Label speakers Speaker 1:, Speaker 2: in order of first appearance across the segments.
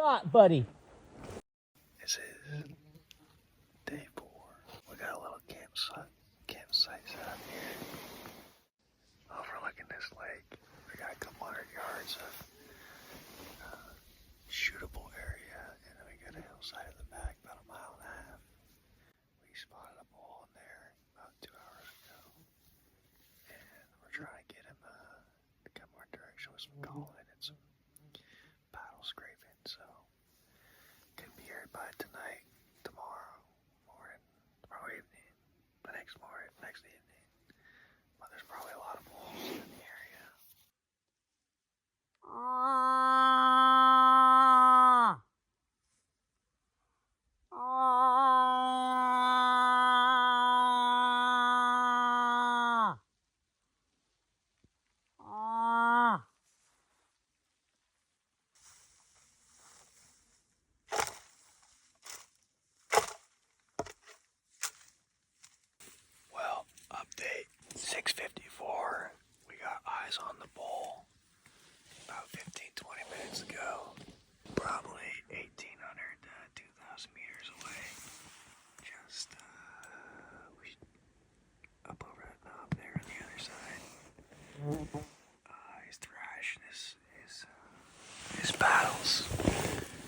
Speaker 1: shot, buddy.
Speaker 2: This is day 4. We got a little campsite set up here. Overlooking this lake. We got a couple hundred yards of shootable area, and then we got a hillside in the back, about a mile and a half. We spotted a bull in there about 2 hours ago, and we're trying to get him to come our direction with some calling and some paddle scraping. So could be here by tonight, tomorrow morning, tomorrow evening, the next morning, next evening. But there's probably a lot of bulls in the area. Well, update 6:54. We got eyes on the bull about 15-20 minutes ago. Probably 1,800 to 2,000 meters away. Just up over that knob there on the other side. He's thrashing his battles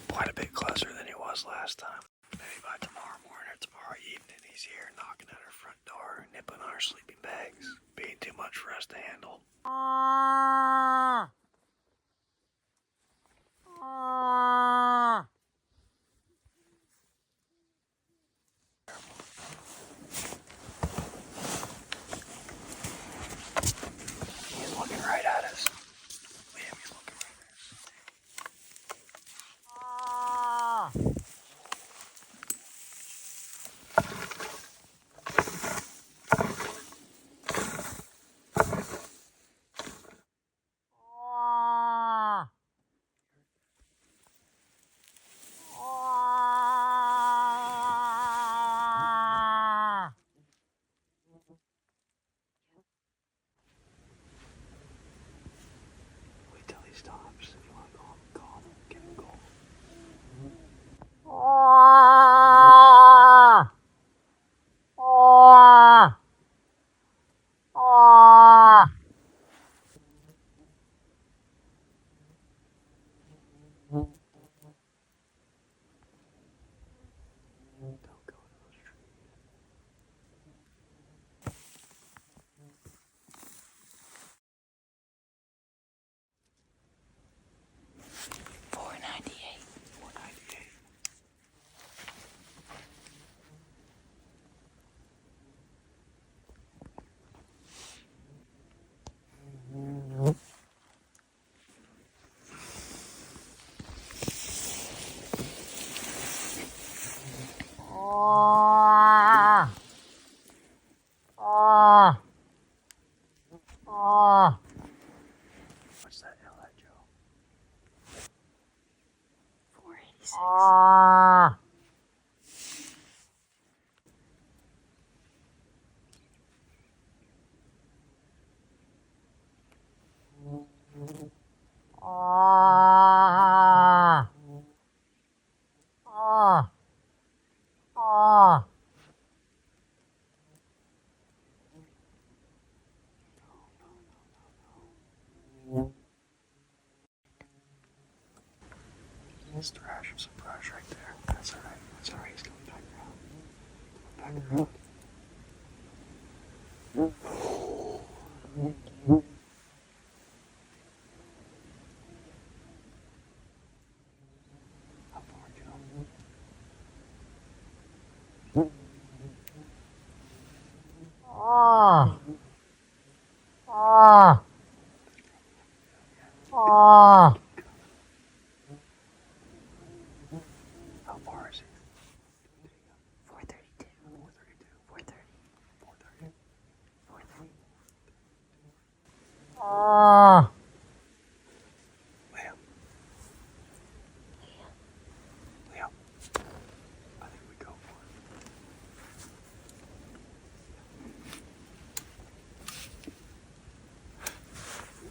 Speaker 2: quite a bit closer than he was last time. Maybe by tomorrow morning or tomorrow evening, he's here knocking at our front door, nipping on our sleeping bags, being too much for us to handle. He's looking right at us. Liam, he's looking right at us. Wait till he stops. If you want to call him, give him a call. Don't go into those trees. $4.98. What's that yell at, Joe? 486. He's thrashing some brush right there. That's alright. That's alright. He's coming back around. How far, Joe? How far is he? 432. 430. 430. Liam. I think we go for it.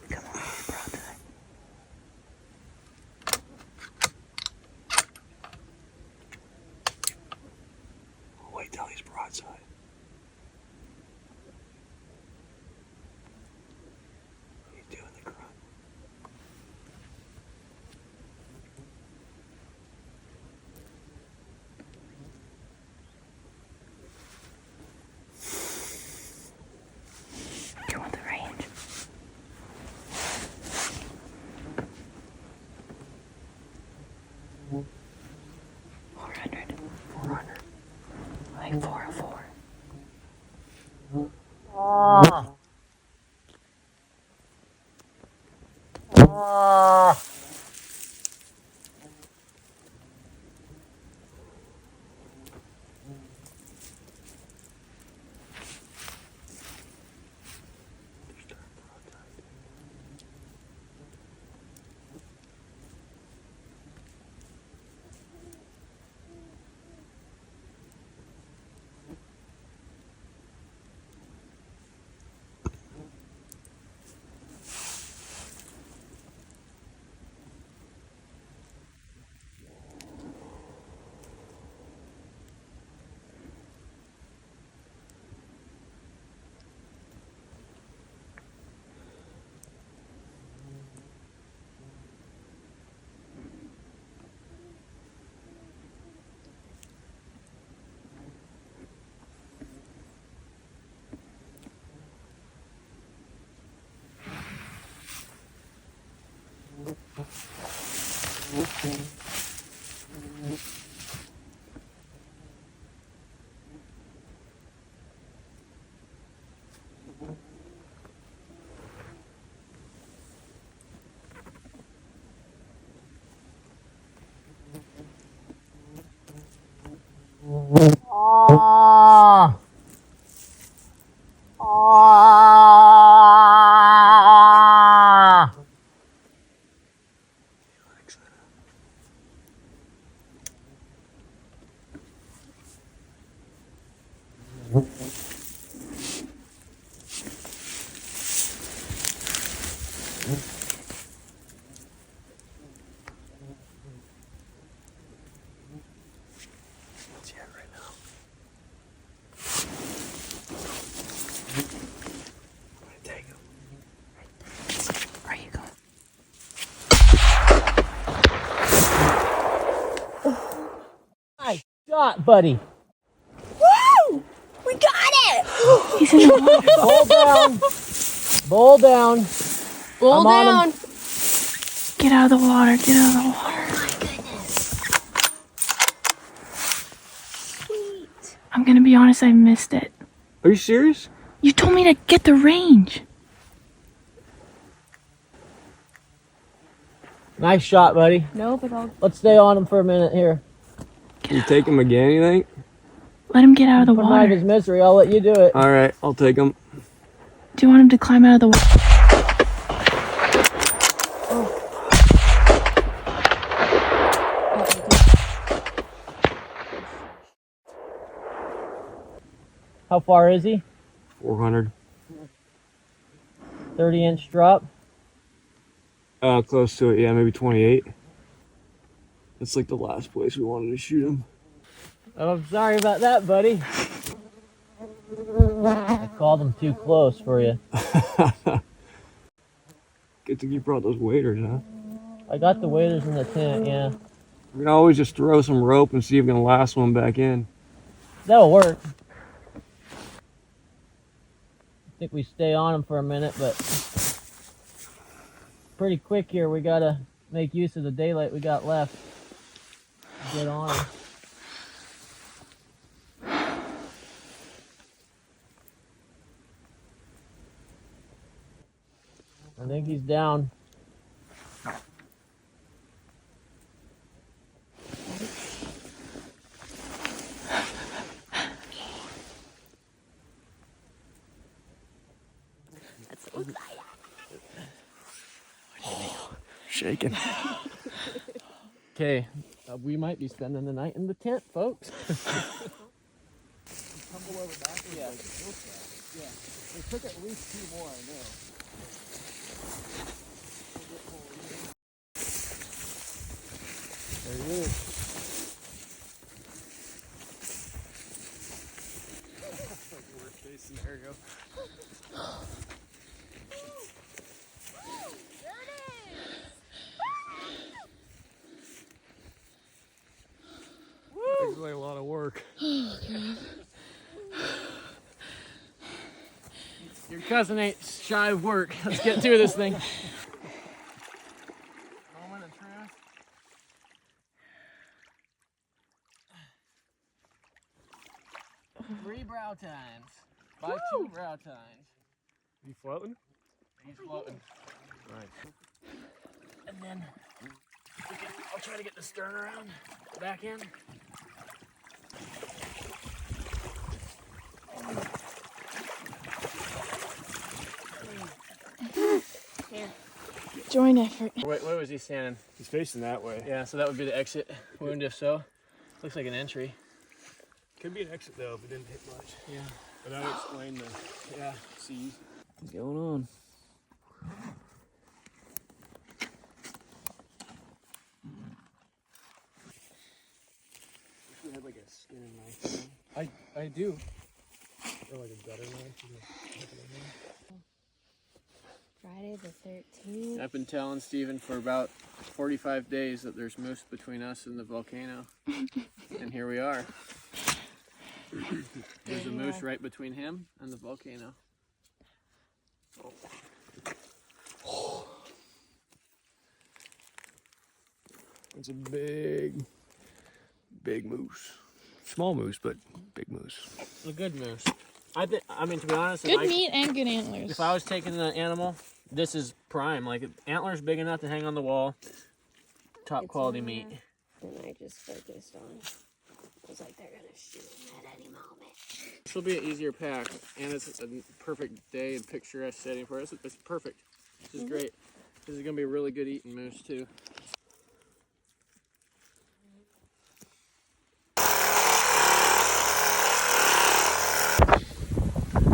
Speaker 2: Come on, brought that. What's he at right now? I'm gonna take him.
Speaker 1: Where are you going?
Speaker 3: Nice shot, buddy.
Speaker 1: Woo! We got it! He's in the water.
Speaker 3: Bowl down. Bowl down.
Speaker 1: Bowl
Speaker 3: I'm on
Speaker 1: down.
Speaker 3: him.
Speaker 1: Get out of the water. Get out of the water.
Speaker 4: Oh my goodness.
Speaker 1: Sweet. I'm gonna be honest, I missed it.
Speaker 2: Are you serious?
Speaker 1: You told me to get the range.
Speaker 3: Nice shot, buddy.
Speaker 1: No, but I'll
Speaker 3: Let's stay on him for a minute here.
Speaker 2: Can you take him again, you think?
Speaker 1: let him get out of the
Speaker 3: Put him out of
Speaker 1: water.
Speaker 3: his misery. I'll let you do it.
Speaker 2: Alright, I'll take him.
Speaker 1: Do you want him to climb out of the water?
Speaker 3: How far is he?
Speaker 2: 400.
Speaker 3: 30-inch drop.
Speaker 2: Close to it, yeah, maybe 28. That's like the last place we wanted to shoot him.
Speaker 3: Oh, I'm sorry about that, buddy. I called him too close for you.
Speaker 2: Good thing you brought those waders, huh?
Speaker 3: I got the waders in the tent, yeah.
Speaker 2: We can always just throw some rope and see if we can last one back in.
Speaker 3: That'll work. I think we stay on him for a minute, but pretty quick here. We gotta make use of the daylight we got left. Get on him. I think he's down.
Speaker 4: That's so exciting.
Speaker 2: Shaking.
Speaker 3: Okay, we might be spending the night in the tent, folks. Yeah. They took at least 2 more, I know. There he is. That's like the worst case scenario. It's like a lot of work.
Speaker 1: Oh, God.
Speaker 3: Your cousin ain't shy of work. Let's get through this thing. Moment of truth. Three brow tines. By 2 brow tines.
Speaker 2: You floating?
Speaker 3: He's floating.
Speaker 2: Nice.
Speaker 3: And then I'll try to get the stern around the back end.
Speaker 4: Here.
Speaker 1: Joint effort.
Speaker 3: Where was he standing?
Speaker 2: He's facing that way.
Speaker 3: Yeah, so that would be the exit wound if so. Looks like an entry.
Speaker 2: Could be an exit though if it didn't hit much.
Speaker 3: Yeah.
Speaker 2: But that would explain the C's.
Speaker 3: What's going on?
Speaker 2: We had like a skinning knife.
Speaker 3: I do.
Speaker 2: Or like a gutter knife.
Speaker 4: Friday the 13th.
Speaker 3: I've been telling Steven for about 45 days that there's moose between us and the volcano. And here we are. There's a moose right between him and the volcano.
Speaker 2: It's a big moose. Small moose, but big moose.
Speaker 3: It's a good moose. I mean, to be honest,
Speaker 1: Good meat and good antlers.
Speaker 3: if I was taking the animal, this is prime. Like, antlers big enough to hang on the wall. Top
Speaker 4: It's
Speaker 3: quality
Speaker 4: in
Speaker 3: meat.
Speaker 4: there. And I just focused on. I was like, they're gonna shoot him at any moment.
Speaker 3: This will be an easier pack, and it's a perfect day and picturesque setting for us. It's perfect. This is great. This is gonna be a really good eating moose too.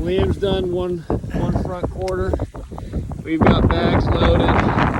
Speaker 3: Liam's done one front quarter. We've got bags loaded.